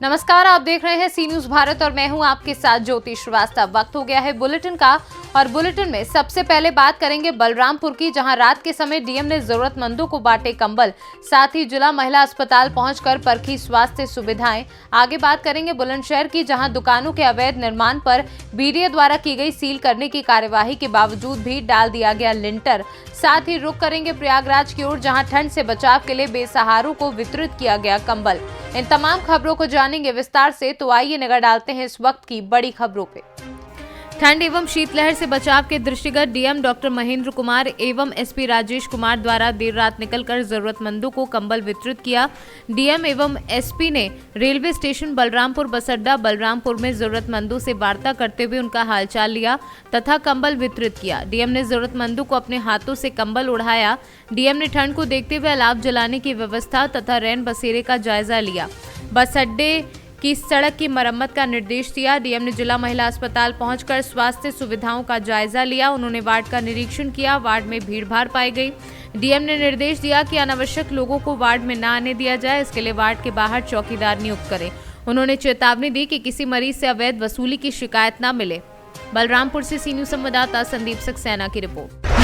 नमस्कार, आप देख रहे हैं सी न्यूज भारत और मैं हूं आपके साथ ज्योति श्रीवास्तव। वक्त हो गया है बुलेटिन का और बुलेटिन में सबसे पहले बात करेंगे बलरामपुर की, जहां रात के समय डीएम ने जरूरतमंदों को बांटे कंबल, साथ ही जिला महिला अस्पताल पहुंचकर परखी स्वास्थ्य सुविधाएं। आगे बात करेंगे बुलंदशहर की, जहां दुकानों के अवैध निर्माण पर बीडीए द्वारा की गई सील करने की कार्यवाही के बावजूद भी डाल दिया गया लिंटर। साथ ही रुख करेंगे प्रयागराज की ओर, जहां ठंड से बचाव के लिए बेसहारों को वितरित किया गया कंबल। इन तमाम खबरों को जानेंगे विस्तार से, तो आइए नजर डालते हैं इस वक्त की बड़ी खबरों पे। ठंड एवं शीतलहर से बचाव के दृष्टिगत डीएम डॉक्टर महेंद्र कुमार एवं एसपी राजेश कुमार द्वारा देर रात निकलकर जरूरतमंदों को कंबल वितरित किया। डीएम एवं एसपी ने रेलवे स्टेशन बलरामपुर बस अड्डा बलरामपुर में जरूरतमंदों से वार्ता करते हुए उनका हालचाल लिया तथा कंबल वितरित किया। डीएम ने जरूरतमंदों को अपने हाथों से कंबल उड़ाया। डीएम ने ठंड को देखते हुए अलाव जलाने की व्यवस्था तथा रैन बसेरे का जायजा लिया। बस अड्डे की सड़क की मरम्मत का निर्देश दिया। डीएम ने जिला महिला अस्पताल पहुंचकर स्वास्थ्य सुविधाओं का जायजा लिया। उन्होंने वार्ड का निरीक्षण किया। वार्ड में भीड़भाड़ पाई गई। डीएम ने निर्देश दिया कि अनावश्यक लोगों को वार्ड में न आने दिया जाए, इसके लिए वार्ड के बाहर चौकीदार नियुक्त करें। उन्होंने चेतावनी दी कि किसी मरीज से अवैध वसूली की शिकायत न मिले। बलरामपुर से सी न्यूज संवाददाता संदीप सक्सेना की report.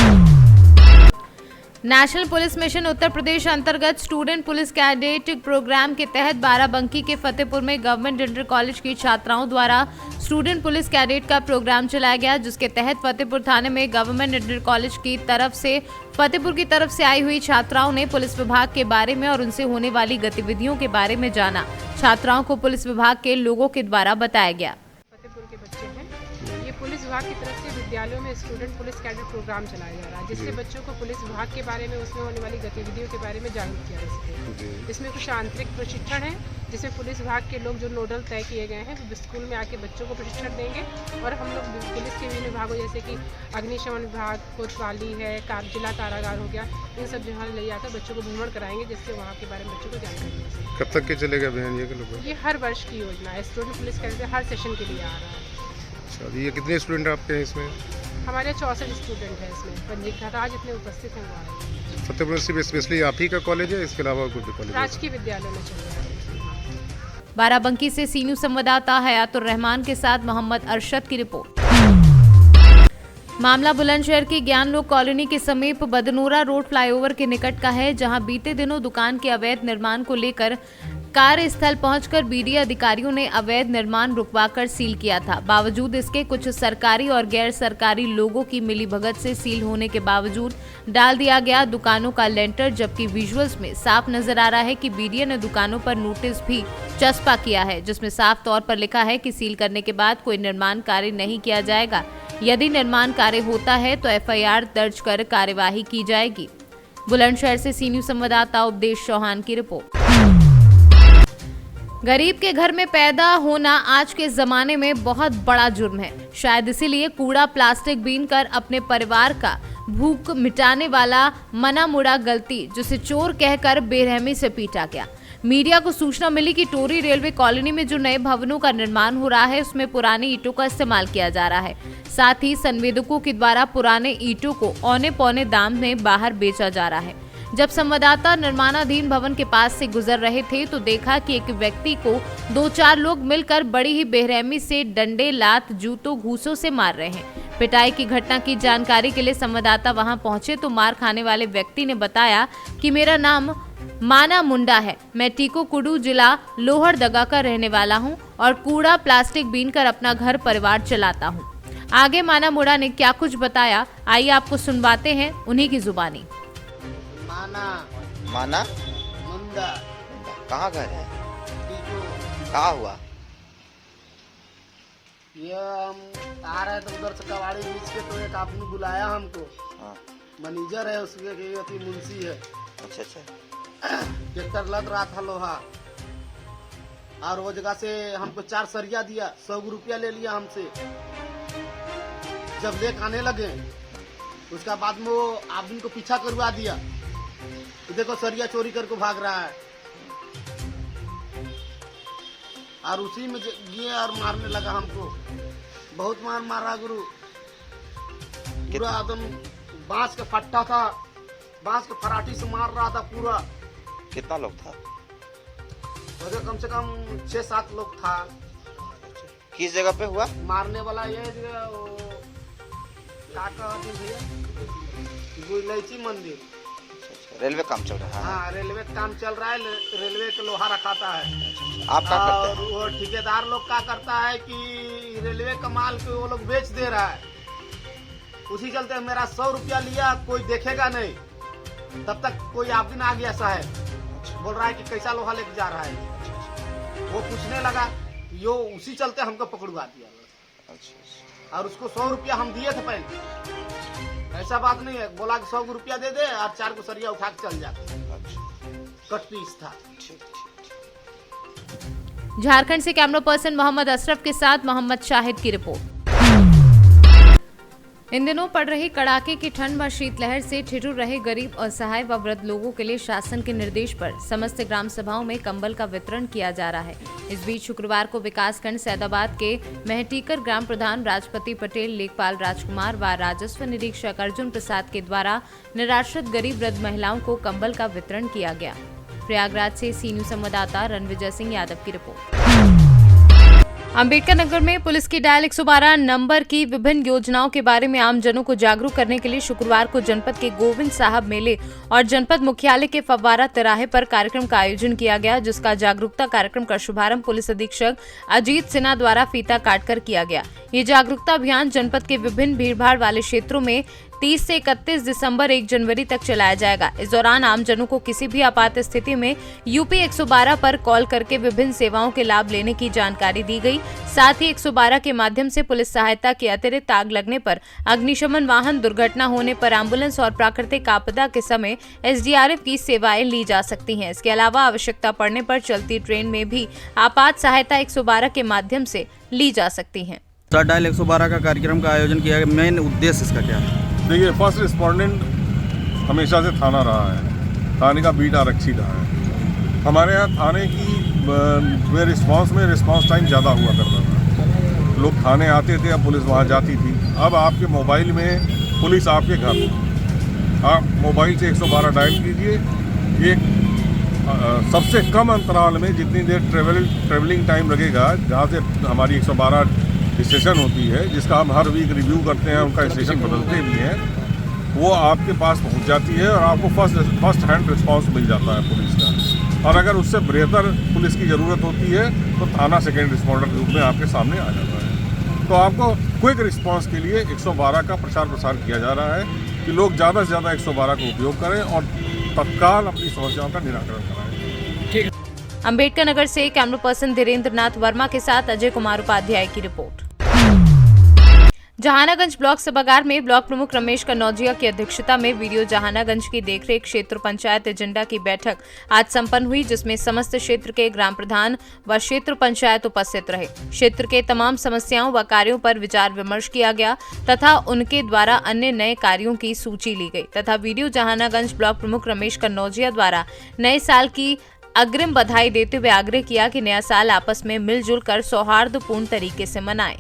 National police mission Uttar Pradesh अंतर्गत स्टूडेंट पुलिस कैडेट प्रोग्राम के तहत बाराबंकी के फतेहपुर में गवर्नमेंट इंटर कॉलेज की छात्राओं द्वारा स्टूडेंट पुलिस कैडेट का प्रोग्राम चलाया गया, जिसके तहत फतेहपुर थाने में गवर्नमेंट इंटर कॉलेज की तरफ से फतेहपुर की तरफ से आई हुई छात्राओं ने पुलिस विभाग के बारे में और उनसे होने वाली गतिविधियों के बारे में जाना। छात्राओं को पुलिस विभाग के लोगों के द्वारा बताया गया। फतेहपुर के बच्चे हैं, ये पुलिस विभाग की तरफ से विद्यालयों में स्टूडेंट पुलिस कैडेट प्रोग्राम चलाया जा रहा है, जिससे बच्चों को पुलिस विभाग के बारे में, उसमें होने वाली गतिविधियों के बारे में जागरूक किया जा सके। इसमें कुछ आंतरिक प्रशिक्षण है, जिसमें पुलिस विभाग के लोग जो नोडल तय किए गए हैं वो स्कूल में आके बच्चों को प्रशिक्षण देंगे। और हम लोग पुलिस के विभिन्न विभागों जैसे कि अग्निशमन विभाग, कोतवाली है, जिला कारागार हो गया, इन सब जगह ले जाकर बच्चों को भ्रमण कराएंगे, जिससे वहाँ के बारे में बच्चों को जानकारी मिल सके। कब तक के चलेगा अभियान ये हर वर्ष की योजना है। स्टूडेंट पुलिस कैडेट हर सेशन के लिए आ रहा है। अच्छा, ये कितने स्टूडेंट आपके हैं इसमें? हमारे 64 स्टूडेंट हैं इसमें पंजीकृत, आज इतने उपस्थित हैं हमारे। फतेहपुर से स्पेशली आप ही का कॉलेज है, इसके अलावा कुछ कॉलेज? राजकीय विद्यालय में चल रहा है। बाराबंकी से सी न्यूज संवाददाता हयातुर रहमान के साथ मोहम्मद अरशद की रिपोर्ट। मामला बुलंदशहर की ज्ञानलोक कॉलोनी के समीप बदनोरा रोड फ्लाईओवर के निकट का है, जहां बीते दिनों दुकान के अवैध निर्माण को लेकर कार्यस्थल पहुंचकर बीडीए अधिकारियों ने अवैध निर्माण रुकवाकर सील किया था। बावजूद इसके कुछ सरकारी और गैर सरकारी लोगों की मिलीभगत से सील होने के बावजूद डाल दिया गया दुकानों का लेंटर, जबकि विजुअल्स में साफ नजर आ रहा है कि बीडीए ने दुकानों पर नोटिस भी चस्पा किया है, जिसमें साफ तौर पर लिखा है कि सील करने के बाद कोई निर्माण कार्य नहीं किया जाएगा। यदि निर्माण कार्य होता है तो एफआईआर दर्ज कर कार्यवाही की जाएगी। बुलंदशहर से सी न्यूज संवाददाता उपदेश चौहान की रिपोर्ट। गरीब के घर में पैदा होना आज के जमाने में बहुत बड़ा जुर्म है। शायद इसीलिए कूड़ा प्लास्टिक बीन कर अपने परिवार का भूख मिटाने वाला मना मुड़ा गलती, जिसे चोर कहकर बेरहमी से पीटा गया। मीडिया को सूचना मिली कि टोरी रेलवे कॉलोनी में जो नए भवनों का निर्माण हो रहा है, उसमें पुरानी ईंटों का इस्तेमाल किया जा रहा है। साथ ही संवेदकों के द्वारा पुराने ईंटों को औने पौने दाम में बाहर बेचा जा रहा है। जब संवाददाता निर्माणाधीन भवन के पास से गुजर रहे थे तो देखा कि एक व्यक्ति को 2-4 लोग मिलकर बड़ी ही बेरहमी से डंडे, लात, जूतों, घूसों से मार रहे हैं। पिटाई की घटना की जानकारी के लिए संवाददाता वहां पहुंचे तो मार खाने वाले व्यक्ति ने बताया कि मेरा नाम माना मुंडा है, मैं टीको कुडू जिला लोहरदगा का रहने वाला हूं और कूड़ा प्लास्टिक बीन कर अपना घर परिवार चलाता हूं। आगे माना मुंडा ने क्या कुछ बताया, आइए आपको सुनवाते हैं उन्हीं की जुबानी। माना मुंडा कहाँ घर है? कहाँ हुआ? ये हम आ रहे थे उधर से कबाड़ी बीच के, तो एक आदमी बुलाया हमको। हाँ। मैनेजर है उसके के अति मुंशी है। अच्छा। ट्रैक्टर लद रहा था लोहा, और वो जगह से हमको 4 सरिया दिया, 100 रुपया ले लिया हमसे। जब लेक आने लगे उसका बाद में वो आदमी को पीछा करवा दिया, देखो सरिया चोरी करके भाग रहा है, और उसी में गए और मारने लगा हमको। बहुत मार मारा गुरु, पूरा एकदम बांस का फट्टा था, बांस के फराठी से मार रहा था पूरा। कितना लोग था? वैसे कम से कम 6-7 लोग था। किस जगह पे हुआ? मारने वाला ये जो क्या कहते हैं भैया, गुलैची मंदिर। रेलवे काम चल रहा है। हाँ, रेलवे का काम चल रहा है, रेलवे का लोहा रखाता है। आप क्या करते और हैं? वो ठेकेदार लोग क्या करता है कि रेलवे का माल को वो लोग बेच दे रहा है। उसी चलते मेरा 100 रुपया लिया, कोई देखेगा नहीं, तब तक कोई आप दिन आ गया साहब, बोल रहा है कि कैसा लोहा लेके जा रहा है। वो पूछने लगा, यो उसी चलते हमको पकड़वा दिया। और उसको 100 रुपया हम दिए थे पहले, ऐसा बात नहीं है। बोला कि 100 रुपया दे दे और 4 को सरिया उठा के चल जाते। कट पीस था। झारखंड से कैमरा पर्सन मोहम्मद अशरफ के साथ मोहम्मद शाहिद की रिपोर्ट। इन दिनों पड़ रही कड़ाके की ठंड व शीतलहर से ठिठुर रहे गरीब, असहाय व वृद्ध लोगों के लिए शासन के निर्देश पर समस्त ग्राम सभाओं में कंबल का वितरण किया जा रहा है। इस बीच शुक्रवार को विकासखंड सैदाबाद के महटीकर ग्राम प्रधान राजपति पटेल, लेखपाल राजकुमार व राजस्व निरीक्षक अर्जुन प्रसाद के द्वारा निराश्रित गरीब वृद्ध महिलाओं को कंबल का वितरण किया गया। प्रयागराज से सी न्यूज संवाददाता रणविजय सिंह यादव की रिपोर्ट। अंबेडकर नगर में पुलिस की डायल 112 नंबर की विभिन्न योजनाओं के बारे में आमजनों को जागरूक करने के लिए शुक्रवार को जनपद के गोविंद साहब मेले और जनपद मुख्यालय के फव्वारा तिराहे पर कार्यक्रम का आयोजन किया गया, जिसका जागरूकता कार्यक्रम का शुभारंभ पुलिस अधीक्षक अजीत सिन्हा द्वारा फीता काटकर किया गया। ये जागरूकता अभियान जनपद के विभिन्न भीड़भाड़ वाले क्षेत्रों में 30 से 31 दिसंबर 1 जनवरी तक चलाया जाएगा। इस दौरान आमजनों को किसी भी आपात स्थिति में यूपी 112 पर कॉल करके विभिन्न सेवाओं के लाभ लेने की जानकारी दी गई। साथ ही 112 के माध्यम से पुलिस सहायता के अतिरिक्त आग लगने पर, अग्निशमन वाहन दुर्घटना होने पर, एम्बुलेंस और प्राकृतिक आपदा के समय SDRF की सेवाएं ली जा सकती हैं। इसके अलावा आवश्यकता पड़ने पर चलती ट्रेन में भी आपात सहायता 112 के माध्यम से ली जा सकती है। डायल 112 का कार्यक्रम का आयोजन किया गया। मेन उद्देश्य इसका क्या है? देखिए, फर्स्ट रिस्पोंडेंट हमेशा से थाना रहा है, थाने का बीट आरक्षी रहा है। हमारे यहाँ थाने की रिस्पांस टाइम ज़्यादा हुआ करता था। लोग थाने आते थे, अब पुलिस वहाँ जाती थी। अब आपके मोबाइल में पुलिस आपके घर, आप मोबाइल से 112 डायल कीजिए। एक सबसे कम अंतराल में जितनी देर ट्रेवलिंग टाइम लगेगा, जहाँ से हमारी 112 स्टेशन होती है, जिसका हम हर वीक रिव्यू करते हैं, उनका स्टेशन बदलते भी हैं, वो आपके पास पहुंच जाती है और आपको फर्स्ट हैंड रिस्पांस मिल जाता है पुलिस का। और अगर उससे बेहतर पुलिस की ज़रूरत होती है तो थाना सेकेंड रिस्पॉन्डर के रूप में आपके सामने आ जाता है। तो आपको क्विक रिस्पांस के लिए 112 का प्रचार प्रसार किया जा रहा है कि लोग ज़्यादा से ज़्यादा 112 का उपयोग करें और तत्काल अपनी समस्याओं का निराकरण कराएं। अंबेडकर नगर से कैमरा पर्सन धीरेन्द्र नाथ वर्मा के साथ अजय कुमार उपाध्याय की रिपोर्ट। जहानागंज ब्लॉक सभागार में ब्लॉक प्रमुख रमेश कन्नौजिया की अध्यक्षता में वीडियो जहानागंज की देखरेख क्षेत्र पंचायत एजेंडा की बैठक आज संपन्न हुई, जिसमें समस्त क्षेत्र के ग्राम प्रधान व क्षेत्र पंचायत उपस्थित रहे। क्षेत्र के तमाम समस्याओं व कार्यों पर विचार विमर्श किया गया तथा उनके द्वारा अन्य नए कार्यों की सूची ली गई तथा वीडियो जहानागंज ब्लॉक प्रमुख रमेश कन्नौजिया द्वारा नए साल की अग्रिम बधाई देते हुए आग्रह किया कि नया साल आपस में मिलजुल कर सौहार्दपूर्ण तरीके से मनाएं।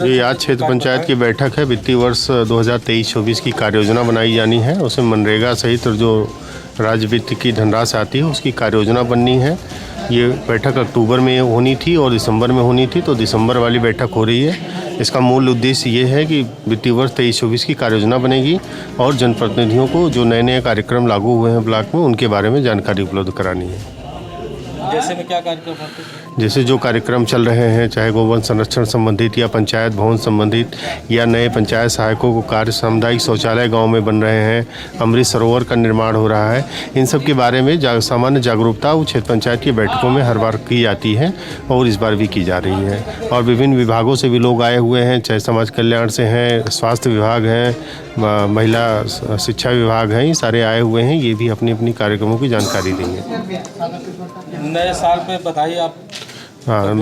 ये आज क्षेत्र पंचायत की बैठक है। वित्तीय वर्ष 2023-24 की कार्य योजना बनाई जानी है। उसमें मनरेगा सहित जो राज्य वित्त की धनराशि आती है उसकी कार्य योजना बननी है। ये बैठक अक्टूबर में होनी थी और दिसंबर में होनी थी, तो दिसंबर वाली बैठक हो रही है। इसका मूल उद्देश्य ये है कि वित्तीय वर्ष 23-24 की कार्य योजना बनेगी और जनप्रतिनिधियों को जो नए नए कार्यक्रम लागू हुए हैं ब्लॉक में, उनके बारे में जानकारी उपलब्ध करानी है। जैसे में क्या कार्यक्रम होते हैं? जैसे जो कार्यक्रम चल रहे हैं, चाहे गोवन संरक्षण संबंधित या पंचायत भवन संबंधित या नए पंचायत सहायकों को कार्य, सामुदायिक शौचालय गांव में बन रहे हैं, अमृत सरोवर का निर्माण हो रहा है, इन सब के बारे में सामान्य जागरूकता वो क्षेत्र पंचायत की बैठकों में हर बार की जाती है और इस बार भी की जा रही है। और विभिन्न विभागों से भी लोग आए हुए हैं, चाहे समाज कल्याण से हैं, स्वास्थ्य विभाग हैं, महिला शिक्षा विभाग हैं, ये सारे आए हुए हैं। ये भी अपनी अपनी कार्यक्रमों की जानकारी देंगे। नए साल पे बधाई आप। हाँ,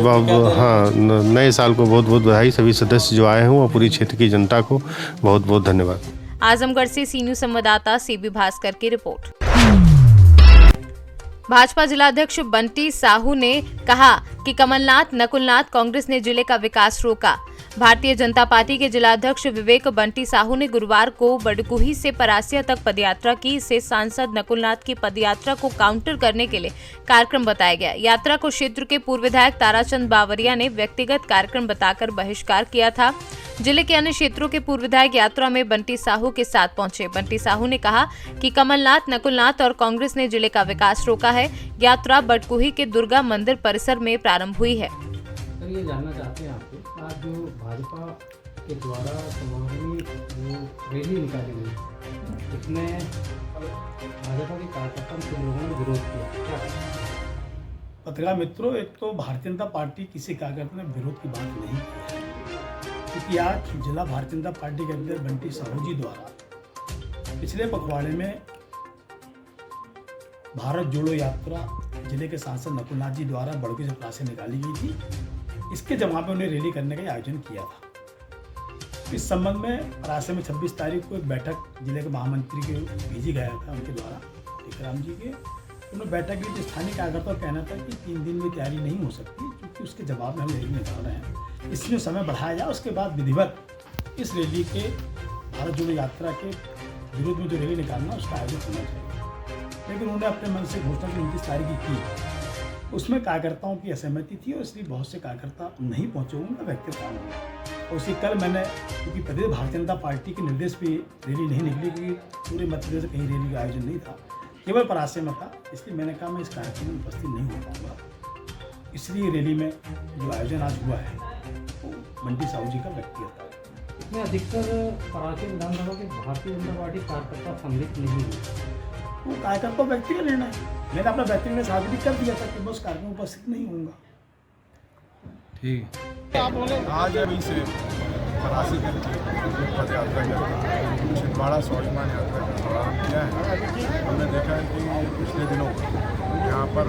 नए साल को बहुत बहुत बधाई। सभी सदस्य जो आए हैं और पूरी क्षेत्र की जनता को बहुत बहुत धन्यवाद। आजमगढ़ से सी न्यूज संवाददाता सीबी भास्कर की रिपोर्ट। भाजपा जिलाध्यक्ष बंटी साहू ने कहा कि कमलनाथ नकुलनाथ कांग्रेस ने जिले का विकास रोका। भारतीय जनता पार्टी के जिलाध्यक्ष विवेक बंटी साहू ने गुरुवार को बडकुही से परासिया तक पदयात्रा की। इसे सांसद नकुलनाथ की पदयात्रा को काउंटर करने के लिए कार्यक्रम बताया गया। यात्रा को क्षेत्र के पूर्व विधायक ताराचंद बावरिया ने व्यक्तिगत कार्यक्रम बताकर बहिष्कार किया था। जिले के अन्य क्षेत्रों के पूर्व विधायक यात्रा में बंटी साहू के साथ पहुंचे। बंटी साहू ने कहा कि कमलनाथ, नकुलनाथ और कांग्रेस ने जिले का विकास रोका है। यात्रा बडकुही के दुर्गा मंदिर परिसर में प्रारंभ हुई है। सर, ये जानना चाहते हैं आपसे, आज जो भाजपा के द्वारा समारोह जो रैली निकाली गई, इसमें भाजपा के कार्यकर्ताओं के लोगों ने विरोध किया, क्या? पत्रकार मित्रों, एक तो भारतीय जनता पार्टी किसी कार्यकर्ता ने विरोध की बात नहीं की है, क्योंकि आज जिला भारतीय जनता पार्टी के अध्यक्ष बंटी साहू जी द्वारा पिछले पखवाड़े में भारत जोड़ो यात्रा जिले के सांसद नकुलनाथ जी द्वारा बड़कुही से परासिया निकाली गई थी। इसके जवाब में उन्हें रैली करने का आयोजन किया था। इस संबंध में परासिया में 26 तारीख को एक बैठक जिले के महामंत्री के भेजी गया था उनके द्वारा, टीकाराम जी के। उन्होंने बैठक की स्थानीय कार्यकर्ताओं का कहना था कि 3 दिन में तैयारी नहीं हो सकती, क्योंकि उसके जवाब में हम रैली निकाल रहे हैं। इसलिए समय बढ़ाया जाए, उसके बाद विधिवत इस रैली के भारत जोड़ो यात्रा के विरोध में जो रैली निकालना उसका आयोजन होना चाहिए। लेकिन उन्होंने अपने मन से घोषणा की 29 तारीख की, उसमें कार्यकर्ताओं की असहमति थी और इसलिए बहुत से कार्यकर्ता नहीं पहुंचे। उनका व्यक्तिगत कारण हुआ। और उसी कल मैंने, क्योंकि प्रदेश भारतीय जनता पार्टी के निर्देश पे रैली नहीं निकली, क्योंकि पूरे मध्य प्रदेश में कहीं रैली का आयोजन नहीं था, केवल परासिया में था, इसलिए मैंने कहा मैं इस कार्यक्रम में उपस्थित नहीं हो पाऊंगा। इसलिए रैली में जो आयोजन आज हुआ है वो बंटी साहू जी का व्यक्तिगत कार्य। इसमें अधिकतर परासिया विधानसभा के भारतीय जनता पार्टी कार्यकर्ता सम्मिलित नहीं हुए। वो कार्यकर्ता व्यक्तिगत निर्णय है। मैंने अपना व्यक्तिगत निर्णय साबित कर दिया था कि मैं उस कार्यक्रम में उपस्थित नहीं होऊंगा। ठीक। आज अभी से परासिया की पदयात्रा का छिंदवाड़ा स्वाभिमान यात्रा का प्रारंभ किया है। हमने देखा है कि पिछले दिनों यहाँ पर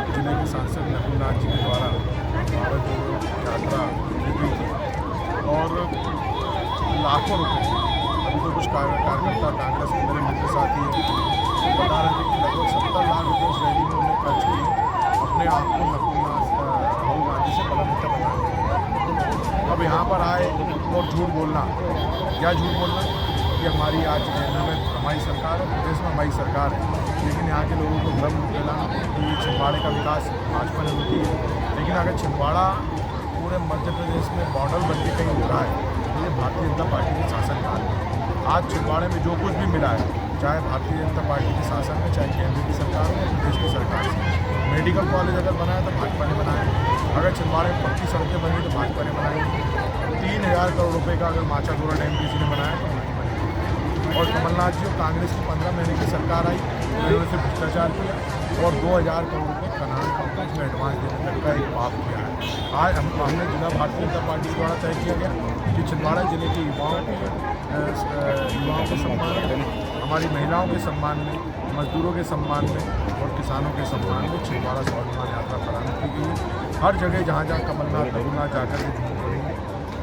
जिले के सांसद नकुलनाथ जी के द्वारा भारत जोड़ो यात्रा की गई थी और लाखों रुपये, अभी तो कुछ कार्यकर्ता कांग्रेस के मेरे मित्र साथी बता रहे थे कि लगभग 70 लाख रुपये उस रैली में उन्होंने खर्च किए अपने आप को नकुलनाथ राहुल गांधी से बड़ा नेता बनाने। अब यहाँ पर आए और झूठ बोलना, क्या झूठ बोलना कि हमारी आज केंद्र में हमारी सरकार है, प्रदेश में हमारी सरकार है, लेकिन यहाँ के लोगों को भ्रम फैलाना कि छिंदवाड़े का विकास भाजपा ने रोकी है। लेकिन अगर छिंदवाड़ा पूरे मध्य प्रदेश में मॉडल बन के कहीं हो रहा है तो ये भारतीय जनता पार्टी के शासनकाल है। आज छिंदवाड़े में जो कुछ भी मिला है, चाहे भारतीय जनता पार्टी के शासन में, चाहे केंद्र की सरकार हो, प्रदेश की सरकार से। मेडिकल कॉलेज अगर बनाया तो भाजपा ने बनाया, अगर छिंदवाड़े में पक्की सड़कें बनी तो भाजपा ने बनाई, 3000 करोड़ रुपये का अगर माचागोरा डैम किसी ने बनाया तो भाजपा ने। और कमलनाथ जी और कांग्रेस की 15 महीने की सरकार आई, उन्होंने से भ्रष्टाचार किया और 2000 करोड़ रुपये खनन कंपनी में एडवांस देने तक का एक पाप किया है। आज हमने जिला भारतीय जनता पार्टी द्वारा तय किया गया कि छिंदवाड़ा जिले के युवाओं के सम्मान में, हमारी महिलाओं के सम्मान में, मजदूरों के सम्मान में और किसानों के सम्मान में छिंदवाड़ा स्वाभिमान यात्रा प्रारंभ की गई है। हर जगह जहाँ जहाँ कमलनाथ नकुलनाथ जाकर के झूठ करेंगे,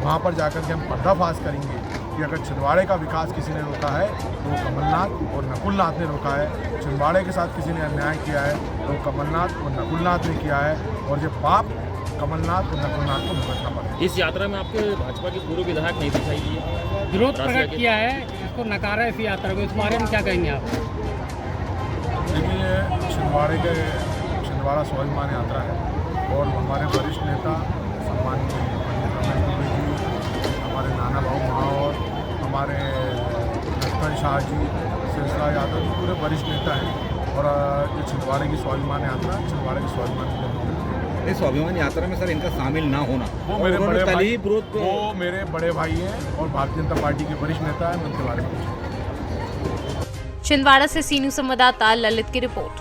वहाँ पर जाकर के हम पर्दाफाश करेंगे कि अगर छिंदवाड़े का विकास किसी ने रोका है तो वो कमलनाथ और नकुलनाथ ने रोका है। छिंदवाड़े के साथ किसी ने अन्याय किया है तो कमलनाथ और नकुलनाथ ने किया है, और ये पाप कमलनाथ और नकुलनाथ को भुगतना पड़ा। इस यात्रा में आपके भाजपा के पूर्व विधायक नहीं दिखाई दिए, विरोध प्रकट किया है, इसको नकारा है इस यात्रा को, इस बारे में क्या कहेंगे आप? देखिए, छिंदवाड़ा स्वाभिमान यात्रा है और हमारे वरिष्ठ नेता सम्माननीय पंडित रमेश दुबे जी, हमारे नाना भाऊ महावर, हमारे लखन शाह जी, सिलसिला यादव जी पूरे वरिष्ठ नेता हैं। और ये छिंदवाड़े की स्वाभिमान यात्रा, छिंदवाड़े की स्वाभिमान इस स्वाभिमान यात्रा में सर इनका शामिल ना होना, वो मेरे बड़े भाई हैं और भारतीय जनता पार्टी के वरिष्ठ नेता हैं। उनके बारे में छिंदवाड़ा से सी न्यूज़ संवाददाता ललित की रिपोर्ट।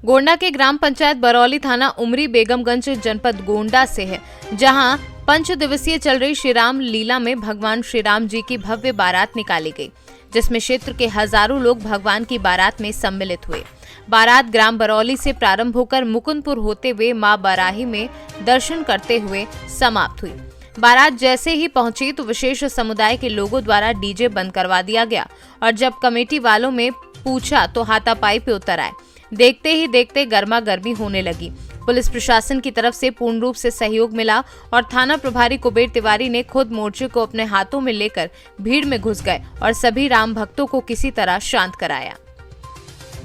गोंडा के ग्राम पंचायत बरौली थाना उमरी बेगमगंज जनपद गोंडा से है, जहां 5 दिवसीय चल रही श्रीराम लीला में भगवान श्री राम जी की भव्य बारात निकाली गई, जिसमें क्षेत्र के हजारों लोग भगवान की बारात में सम्मिलित हुए। बारात ग्राम बरौली से प्रारंभ होकर मुकुंदपुर होते हुए मां बराही में दर्शन करते हुए समाप्त हुई। बारात जैसे ही पहुंची तो विशेष समुदाय के लोगों द्वारा डीजे बंद करवा दिया गया और जब कमेटी वालों में पूछा तो हाथापाई पे उतर आए। देखते ही देखते गर्मा गर्मी होने लगी। पुलिस प्रशासन की तरफ से पूर्ण रूप से सहयोग मिला और थाना प्रभारी कुबेर तिवारी ने खुद मोर्चे को अपने हाथों में लेकर भीड़ में घुस गए और सभी राम भक्तों को किसी तरह शांत कराया।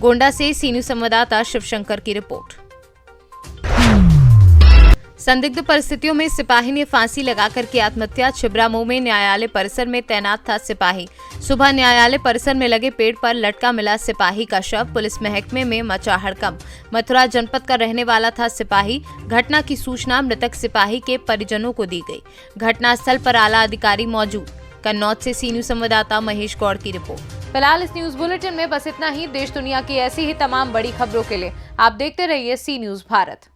गोंडा से सी न्यूज संवाददाता शिवशंकर की रिपोर्ट। संदिग्ध परिस्थितियों में सिपाही ने फांसी लगाकर की आत्महत्या। छिबरामऊ में न्यायालय परिसर में तैनात था सिपाही। सुबह न्यायालय परिसर में लगे पेड़ पर लटका मिला सिपाही का शव। पुलिस महकमे में मचा हड़कंप। मथुरा जनपद का रहने वाला था सिपाही। घटना की सूचना मृतक सिपाही के परिजनों को दी गई। घटनास्थल पर आला अधिकारी मौजूद। कन्नौज से सी न्यूज संवाददाता महेश गौड़ की रिपोर्ट। फिलहाल इस न्यूज बुलेटिन में बस इतना ही। देश दुनिया की ऐसी ही तमाम बड़ी खबरों के लिए आप देखते रहिए सी न्यूज भारत।